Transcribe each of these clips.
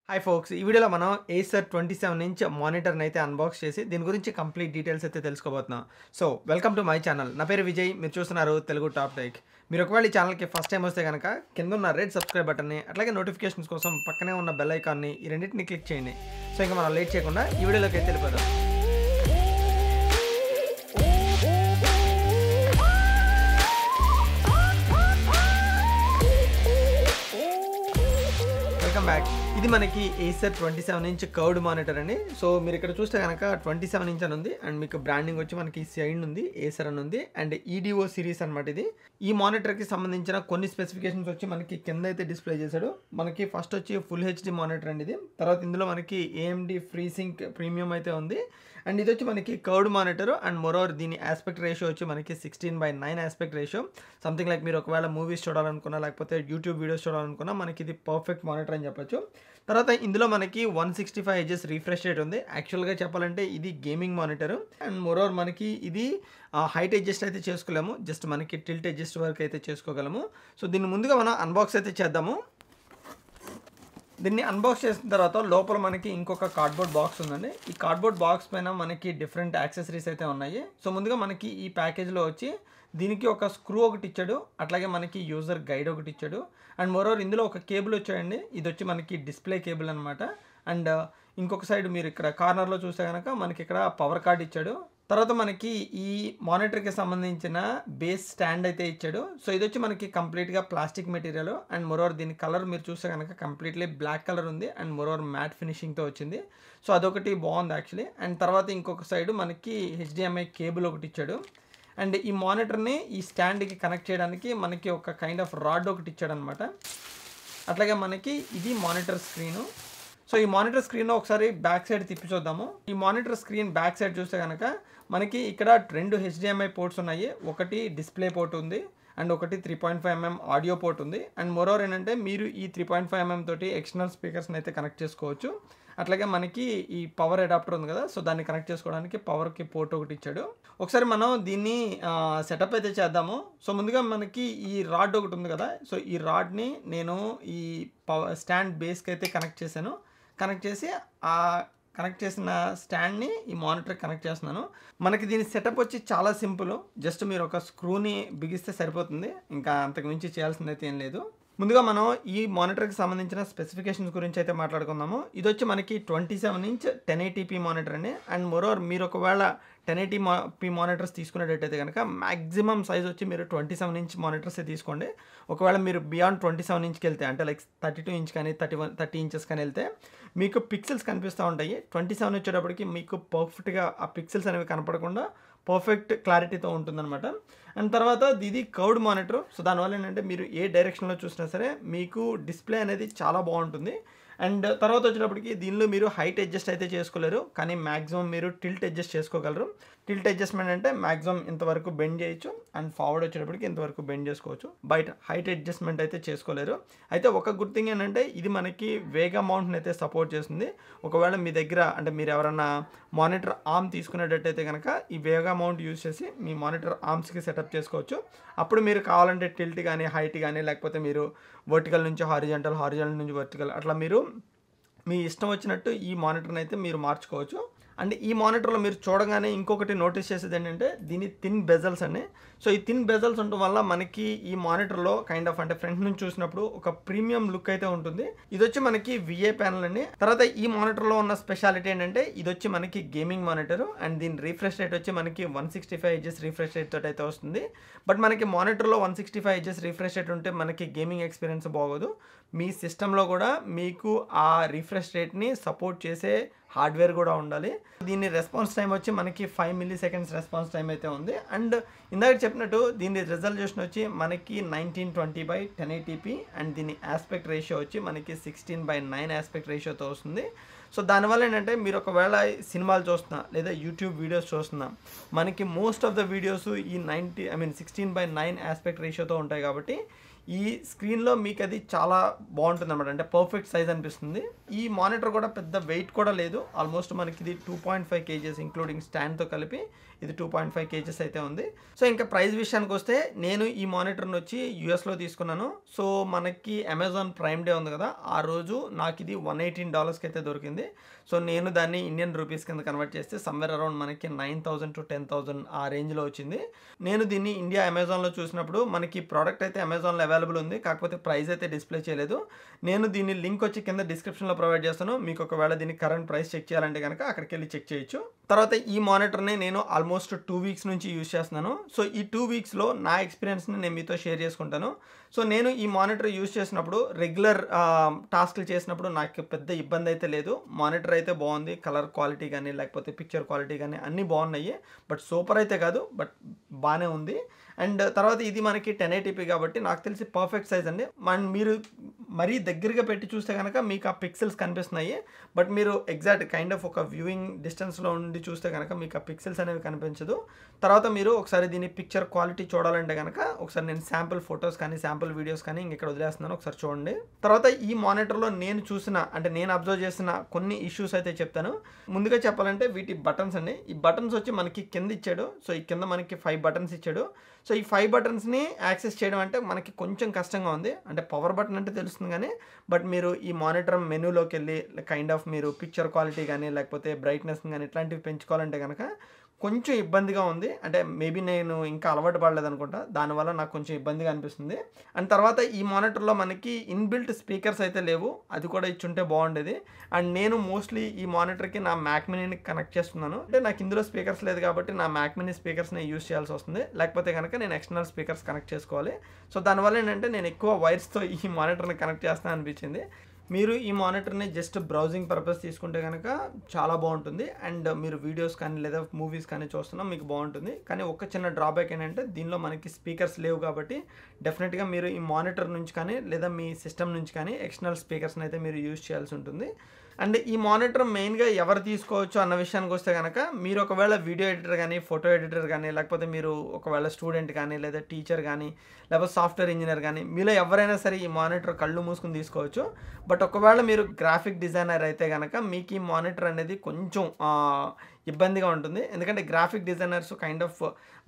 Hi folks, ఈ వీడియోలో మనం Acer 27" మానిటర్ని అయితే అన్బాక్స్ చేసి దీని గురించి కంప్లీట్ డీటెయిల్స్ అయితే తెలుసుకోబోతున్నాం. So welcome to my channel. నా పేరు విజయ్, మీరు చూస్తున్నారు తెలుగు టాప్ టెక్. మీరు ఒకవేళ ఈ ఛానల్కి ఫస్ట్ టైం వస్తే కనుక కింద ఉన్న రెడ్ సబ్స్క్రైబ్ బటన్ని, అట్లాగే నోటిఫికేషన్స్ కోసం పక్కనే ఉన్న బెల్ ఐకాన్ని, ఈ రెండింటిని క్లిక్ చేయండి. సో ఇంకా మనం లేట్ చేయకుండా ఈ వీడియోలోకి అయితే వెళ్ళిపోదాం. Welcome back. ఇది మనకి Acer 27" కర్వ్డ్ మానిటర్ అండి. సో మీరు ఇక్కడ చూస్తే కనుక 27" అని ఉంది అండ్ మీకు బ్రాండింగ్ వచ్చి మనకి సైడ్ ఉంది, Acer అని ఉంది అండ్ EDO సిరీస్ అనమాట. ఇది ఈ మానిటర్కి సంబంధించిన కొన్ని స్పెసిఫికేషన్స్ వచ్చి మనకి కింద అయితే డిస్ప్లే చేశాడు. మనకి ఫస్ట్ వచ్చి ఫుల్ హెచ్డి మానిటర్ అండి ఇది. తర్వాత ఇందులో మనకి AMD ఫ్రీ సింక్ ప్రీమియం అయితే ఉంది అండ్ ఇది వచ్చి మనకి కర్వ్డ్ మానిటర్ అండ్ మోరోవర్ దీని ఆస్పెక్ట్ రేషియో వచ్చి మనకి 16:9 ఆస్పెక్ట్ రేషియో. సంథింగ్ లైక్ మీరు ఒకవేళ మూవీస్ చూడాలనుకున్నా లేకపోతే యూట్యూబ్ వీడియోస్ చూడాలనుకున్నా మనకి ఇది పర్ఫెక్ట్ మానిటర్ అని చెప్పొచ్చు. తర్వాత ఇందులో మనకి 165 Hz రిఫ్రెష్ రేట్ ఉంది. యాక్చువల్గా చెప్పాలంటే ఇది గేమింగ్ మానిటర్ అండ్ మోరోవర్ మనకి ఇది హైట్ అడ్జస్ట్ అయితే చేసుకోలేము, జస్ట్ మనకి టిల్ట్ అడ్జస్ట్ వరకు అయితే చేసుకోగలము. సో దీన్ని ముందుగా మనం అన్బాక్స్ అయితే చేద్దాము. దీన్ని అన్బాక్స్ చేసిన తర్వాత లోపల మనకి ఇంకొక కార్డ్బోర్డ్ బాక్స్ ఉందండి. ఈ కార్డ్బోర్డ్ బాక్స్ పైన మనకి డిఫరెంట్ యాక్సెసరీస్ అయితే ఉన్నాయి. సో ముందుగా మనకి ఈ ప్యాకేజ్లో వచ్చి దీనికి ఒక స్క్రూ ఒకటి ఇచ్చాడు, అట్లాగే మనకి యూజర్ గైడ్ ఒకటి ఇచ్చాడు అండ్ మోరోవర్ ఇందులో ఒక కేబుల్ వచ్చాయండి. ఇది వచ్చి మనకి డిస్ప్లే కేబుల్ అనమాట. అండ్ ఇంకొక సైడ్ మీరు ఇక్కడ కార్నర్లో చూస్తే కనుక మనకి ఇక్కడ పవర్ కార్డ్ ఇచ్చాడు. తర్వాత మనకి ఈ మానిటర్కి సంబంధించిన బేస్ స్టాండ్ అయితే ఇచ్చాడు. సో ఇది వచ్చి మనకి కంప్లీట్గా ప్లాస్టిక్ మెటీరియల్ అండ్ మోరోవర్ దీని కలర్ మీరు చూస్తే కనుక కంప్లీట్లీ బ్లాక్ కలర్ ఉంది అండ్ మోరోవర్ మ్యాట్ ఫినిషింగ్తో వచ్చింది. సో అదొకటి బాగుంది యాక్చువల్లీ. అండ్ తర్వాత ఇంకొక సైడ్ మనకి HDMI కేబుల్ ఒకటి ఇచ్చాడు అండ్ ఈ మానిటర్ని ఈ స్టాండ్కి కనెక్ట్ చేయడానికి మనకి ఒక కైండ్ ఆఫ్ రాడ్ ఒకటి ఇచ్చాడు అనమాట. అట్లాగే మనకి ఇది మానిటర్ స్క్రీను. సో ఈ మానిటర్ స్క్రీన్ ఒకసారి బ్యాక్ సైడ్ తిప్పి చూద్దాము. ఈ మానిటర్ స్క్రీన్ బ్యాక్ సైడ్ చూస్తే కనుక మనకి ఇక్కడ 2 HDMI పోర్ట్స్ ఉన్నాయి. ఒకటి డిస్ప్లే పోర్ట్ ఉంది అండ్ ఒకటి 3.5mm ఆడియో పోర్ట్ ఉంది అండ్ మోరోవర్ ఏంటంటే మీరు ఈ 3.5mm తోటి ఎక్స్టర్నల్ స్పీకర్స్ని అయితే కనెక్ట్ చేసుకోవచ్చు. అట్లాగే మనకి ఈ పవర్ అడాప్టర్ ఉంది కదా, సో దాన్ని కనెక్ట్ చేసుకోవడానికి పవర్కి పోర్ట్ ఒకటి ఇచ్చాడు. ఒకసారి మనం దీన్ని సెటప్ అయితే చేద్దాము. సో ముందుగా మనకి ఈ రాడ్ ఒకటి ఉంది కదా, సో ఈ రాడ్ని నేను ఈ పవర్ స్టాండ్ బేస్కి అయితే కనెక్ట్ చేశాను. కనెక్ట్ చేసి ఆ కనెక్ట్ చేసిన స్టాండ్ని ఈ మానిటర్కి కనెక్ట్ చేస్తున్నాను. మనకి దీని సెటప్ వచ్చి చాలా సింపుల్, జస్ట్ మీరు ఒక స్క్రూని బిగిస్తే సరిపోతుంది, ఇంకా అంతకు మించి చేయాల్సింది అయితే ఏం లేదు. ముందుగా మనం ఈ మానిటర్కి సంబంధించిన స్పెసిఫికేషన్స్ గురించి అయితే మాట్లాడుకుందాము. ఇది వచ్చి మనకి 27" 1080p మానిటర్ అండి అండ్ మోరోవర్ మీరు ఒకవేళ 1080p మానిటర్స్ తీసుకునేటట్టయితే కనుక మ్యాక్సిమం సైజ్ వచ్చి మీరు 27" మానిటర్స్ తీసుకోండి. ఒకవేళ మీరు బియాండ్ 27" వెళ్తే అంటే లైక్ 32" కానీ 30 ఇంచెస్ కానీ వెళ్తే మీకు పిక్సెల్స్ కనిపిస్తూ ఉంటాయి. 27 వచ్చేటప్పటికి మీకు పర్ఫెక్ట్గా ఆ పిక్సెల్స్ అనేవి కనపడకుండా పర్ఫెక్ట్ క్లారిటీతో ఉంటుందన్నమాట. అండ్ తర్వాత ఇది కర్వ్డ్ మానిటర్. సో దానివల్ల ఏంటంటే మీరు ఏ డైరెక్షన్లో చూసినా సరే మీకు డిస్ప్లే అనేది చాలా బాగుంటుంది. అండ్ తర్వాత వచ్చేటప్పటికి దీనిలో మీరు హైట్ అడ్జస్ట్ అయితే చేసుకోలేరు, కానీ మ్యాక్సిమం మీరు టిల్ట్ అడ్జస్ట్ చేసుకోగలరు. టిల్ట్ అడ్జస్ట్మెంట్ అంటే మ్యాక్సిమం ఇంతవరకు బెండ్ చేయొచ్చు అండ్ ఫార్వర్డ్ వచ్చేటప్పటికి ఇంతవరకు బెండ్ చేసుకోవచ్చు. బయట హైట్ అడ్జస్ట్మెంట్ అయితే చేసుకోలేరు. అయితే ఒక గుడ్ థింగ్ ఏంటంటే ఇది మనకి వేగా మౌంట్ని అయితే సపోర్ట్ చేస్తుంది. ఒకవేళ మీ దగ్గర అంటే మీరు ఎవరైనా మానిటర్ ఆర్మ్ తీసుకునేటట్టయితే కనుక ఈ వేగా మౌంట్ యూజ్ చేసి మీ మానిటర్ ఆర్మ్స్కి సెటప్ చేసుకోవచ్చు. అప్పుడు మీరు కావాలంటే టిల్ట్ కానీ హైట్ కానీ లేకపోతే మీరు వర్టికల్ నుంచి హారిజంటల్, హారిజంటల్ నుంచి వర్టికల్ అట్లా మీరు మీ ఇష్టం వచ్చినట్టు ఈ మానిటర్ని అయితే మీరు మార్చుకోవచ్చు. అండ్ ఈ మానిటర్లో మీరు చూడగానే ఇంకొకటి నోటీస్ చేసేది ఏంటంటే దీని థిన్ బెజల్స్ అండి. సో ఈ థిన్ బెజల్స్ ఉండటం వల్ల మనకి ఈ మానిటర్లో కైండ్ ఆఫ్ అంటే ఫ్రంట్ నుంచి చూసినప్పుడు ఒక ప్రీమియం లుక్ అయితే ఉంటుంది. ఇది వచ్చి మనకి VA ప్యానల్ అండి. తర్వాత ఈ మానిటర్లో ఉన్న స్పెషాలిటీ ఏంటంటే ఇది వచ్చి మనకి గేమింగ్ మానిటర్ అండ్ దీని రిఫ్రెష్ రేట్ వచ్చి మనకి 165 Hz రిఫ్రెష్ రేట్ తోటి అయితే వస్తుంది. బట్ మనకి మానిటర్లో 165 Hz రిఫ్రెష్ రేట్ ఉంటే మనకి గేమింగ్ ఎక్స్పీరియన్స్ బాగోదు. మీ సిస్టంలో కూడా మీకు ఆ రిఫ్రెష్ రేట్ని సపోర్ట్ చేసే హార్డ్వేర్ కూడా ఉండాలి. దీని రెస్పాన్స్ టైం వచ్చి మనకి 5 milliseconds రెస్పాన్స్ టైం అయితే ఉంది. అండ్ ఇందాక చెప్పినట్టు దీని రిజల్యూషన్ వచ్చి మనకి 1920x1080p అండ్ దీని ఆస్పెక్ట్ రేషియో వచ్చి మనకి 16:9 ఆస్పెక్ట్ రేషియోతో వస్తుంది. సో దానివల్ల ఏంటంటే మీరు ఒకవేళ సినిమాలు చూస్తున్నా లేదా యూట్యూబ్ వీడియోస్ చూస్తున్నా మనకి మోస్ట్ ఆఫ్ ద వీడియోస్ ఈ 16:9 ఆస్పెక్ట్ రేషియోతో ఉంటాయి. కాబట్టి ఈ స్క్రీన్లో మీకు అది చాలా బాగుంటుంది అనమాట, అంటే పర్ఫెక్ట్ సైజ్ అనిపిస్తుంది. ఈ మానిటర్ కూడా పెద్ద వెయిట్ కూడా లేదు, ఆల్మోస్ట్ మనకి ఇది 2.5 kgs ఇంక్లూడింగ్ స్టాండ్తో కలిపి ఇది 2.5 kgs అయితే ఉంది. సో ఇంకా ప్రైస్ విషయానికి వస్తే నేను ఈ మానిటర్ని వచ్చి యూఎస్లో తీసుకున్నాను. సో మనకి అమెజాన్ ప్రైమ్ డే ఉంది కదా, ఆ రోజు నాకు ఇది $118 అయితే దొరికింది. సో నేను దాన్ని ఇండియన్ రూపీస్ కింద కన్వర్ట్ చేస్తే సమ్వేర్ అరౌండ్ మనకి 9,000 to 10,000 ఆ రేంజ్లో వచ్చింది. నేను దీన్ని ఇండియా అమెజాన్లో చూసినప్పుడు మనకి ప్రోడక్ట్ అయితే అమెజాన్లో అవైలబుల్ ఉంది, కాకపోతే ప్రైస్ అయితే డిస్ప్లే చేయలేదు. నేను దీన్ని లింక్ వచ్చి కింద డిస్క్రిప్షన్లో ప్రొవైడ్ చేస్తాను, మీకు ఒకవేళ దీన్ని కరెంట్ ప్రైస్ చెక్ చేయాలంటే కనుక అక్కడికి వెళ్ళి చెక్ చేయొచ్చు. తర్వాత ఈ మానిటర్ని నేను ఆల్మోస్ట్ 2 weeks నుంచి యూజ్ చేస్తున్నాను. సో ఈ 2 weeksలో నా ఎక్స్పీరియన్స్ని నేను మీతో షేర్ చేసుకుంటాను. సో నేను ఈ మానిటర్ యూజ్ చేసినప్పుడు రెగ్యులర్ టాస్క్లు చేసినప్పుడు నాకు పెద్ద ఇబ్బంది అయితే లేదు. మానిటర్ అయితే బాగుంది, కలర్ క్వాలిటీ కానీ లేకపోతే పిక్చర్ క్వాలిటీ కానీ అన్నీ బాగున్నాయి. బట్ సూపర్ అయితే కాదు, బట్ బాగానే ఉంది. అండ్ తర్వాత ఇది మనకి 1080p కాబట్టి నాకు తెలిసి పర్ఫెక్ట్ సైజ్ అండి. మీరు మరీ దగ్గరగా పెట్టి చూస్తే కనుక మీకు ఆ పిక్సెల్స్ కనిపిస్తున్నాయి, బట్ మీరు ఎగ్జాక్ట్ కైండ్ ఆఫ్ ఒక వ్యూయింగ్ డిస్టెన్స్లో ఉండి చూస్తే కనుక మీకు ఆ పిక్సెల్స్ అనేవి కనిపించదు. తర్వాత మీరు ఒకసారి దీని పిక్చర్ క్వాలిటీ చూడాలంటే కనుక ఒకసారి నేను శాంపుల్ ఫొటోస్ కానీ శాంపుల్ వీడియోస్ కానీ ఇక్కడ వదిలేస్తున్నాను, ఒకసారి చూడండి. తర్వాత ఈ మానిటర్లో నేను చూసిన అంటే నేను అబ్జర్వ్ చేసిన కొన్ని ఇష్యూస్ అయితే చెప్తాను. ముందుగా చెప్పాలంటే వీటి బటన్స్ అండి. ఈ బటన్స్ వచ్చి మనకి కింద ఇచ్చాడు. సో ఈ కింద మనకి 5 buttons ఇచ్చాడు. సో ఈ 5 buttonsని యాక్సెస్ చేయడం అంటే మనకి కొంచెం కష్టంగా ఉంది. అంటే పవర్ బటన్ అంటే తెలుస్తుంది కానీ, బట్ మీరు ఈ మానిటర్ మెనూలోకి వెళ్ళి కైండ్ ఆఫ్ మీరు పిక్చర్ క్వాలిటీ కానీ లేకపోతే బ్రైట్నెస్ కానీ ఇట్లాంటివి పెంచుకోవాలంటే కనుక కొంచెం ఇబ్బందిగా ఉంది. అంటే మేబీ నేను ఇంకా అలవాటు పడలేదు అనుకుంటా, దానివల్ల నాకు కొంచెం ఇబ్బందిగా అనిపిస్తుంది. అండ్ తర్వాత ఈ మానిటర్లో మనకి ఇన్బిల్ట్ స్పీకర్స్ అయితే లేవు, అది కూడా ఇచ్చుంటే బాగుండేది. అండ్ నేను మోస్ట్లీ ఈ మానిటర్కి నా మ్యాక్ మినీని కనెక్ట్ చేస్తున్నాను. అంటే నాకు ఇందులో స్పీకర్స్ లేదు కాబట్టి నా మ్యాక్ మినీ స్పీకర్స్ని యూజ్ చేయాల్సి వస్తుంది, లేకపోతే కనుక నేను ఎక్స్టర్నల్ స్పీకర్స్ కనెక్ట్ చేసుకోవాలి. సో దానివల్ల ఏంటంటే నేను ఎక్కువ వైర్స్తో ఈ మానిటర్ని కనెక్ట్ చేస్తాను అనిపించింది. మీరు ఈ మానిటర్ని జస్ట్ బ్రౌజింగ్ పర్పస్ తీసుకుంటే కనుక చాలా బాగుంటుంది. అండ్ మీరు వీడియోస్ కానీ లేదా మూవీస్ కానీ చూస్తున్నా మీకు బాగుంటుంది. కానీ ఒక చిన్న డ్రాబ్యాక్ ఏంటంటే దీనిలో మనకి స్పీకర్స్ లేవు కాబట్టి డెఫినెట్గా మీరు ఈ మానిటర్ నుంచి కానీ లేదా మీ సిస్టమ్ నుంచి కానీ ఎక్స్టర్నల్ స్పీకర్స్ని అయితే మీరు యూజ్ చేయాల్సి ఉంటుంది. అండ్ ఈ మానిటర్ మెయిన్గా ఎవరు తీసుకోవచ్చు అన్న విషయానికి వస్తే కనుక మీరు ఒకవేళ వీడియో ఎడిటర్ కానీ ఫోటో ఎడిటర్ కానీ లేకపోతే మీరు ఒకవేళ స్టూడెంట్ కానీ లేదా టీచర్ కానీ లేకపోతే సాఫ్ట్వేర్ ఇంజనీర్ కానీ మీలో ఎవరైనా సరే ఈ మానిటర్ కళ్ళు మూసుకుని తీసుకోవచ్చు. బట్ ఒకవేళ మీరు గ్రాఫిక్ డిజైనర్ అయితే కనుక మీకు ఈ మానిటర్ అనేది కొంచెం ఇబ్బందిగా ఉంటుంది. ఎందుకంటే గ్రాఫిక్ డిజైనర్స్ కైండ్ ఆఫ్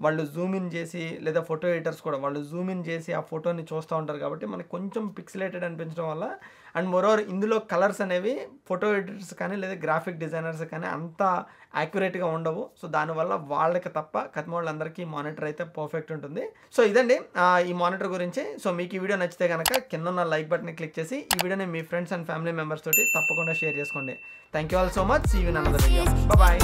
వాళ్ళు జూమ్ ఇన్ చేసి లేదా ఫోటో ఎడిటర్స్ కూడా వాళ్ళు జూమ్ ఇన్ చేసి ఆ ఫోటోని చూస్తూ ఉంటారు కాబట్టి మనకి కొంచెం పిక్సలేటెడ్ అనిపించడం వల్ల అండ్ మోరోవర్ ఇందులో కలర్స్ అనేవి ఫోటో ఎడిటర్స్ కానీ లేదా గ్రాఫిక్ డిజైనర్స్ కానీ అంత యాక్యురేట్గా ఉండవు. సో దానివల్ల వాళ్ళకి తప్ప కథమ వాళ్ళందరికీ ఈ మానిటర్ అయితే పర్ఫెక్ట్ ఉంటుంది. సో ఇదండి ఈ మానిటర్ గురించి. సో మీకు ఈ వీడియో నచ్చితే కనుక కింద ఉన్న లైక్ బటన్ని క్లిక్ చేసి ఈ వీడియోని మీ ఫ్రెండ్స్ అండ్ ఫ్యామిలీ మెంబర్స్ తోటి తప్పకుండా షేర్ చేసుకోండి. Thank you all so much. See you in another video. Bye.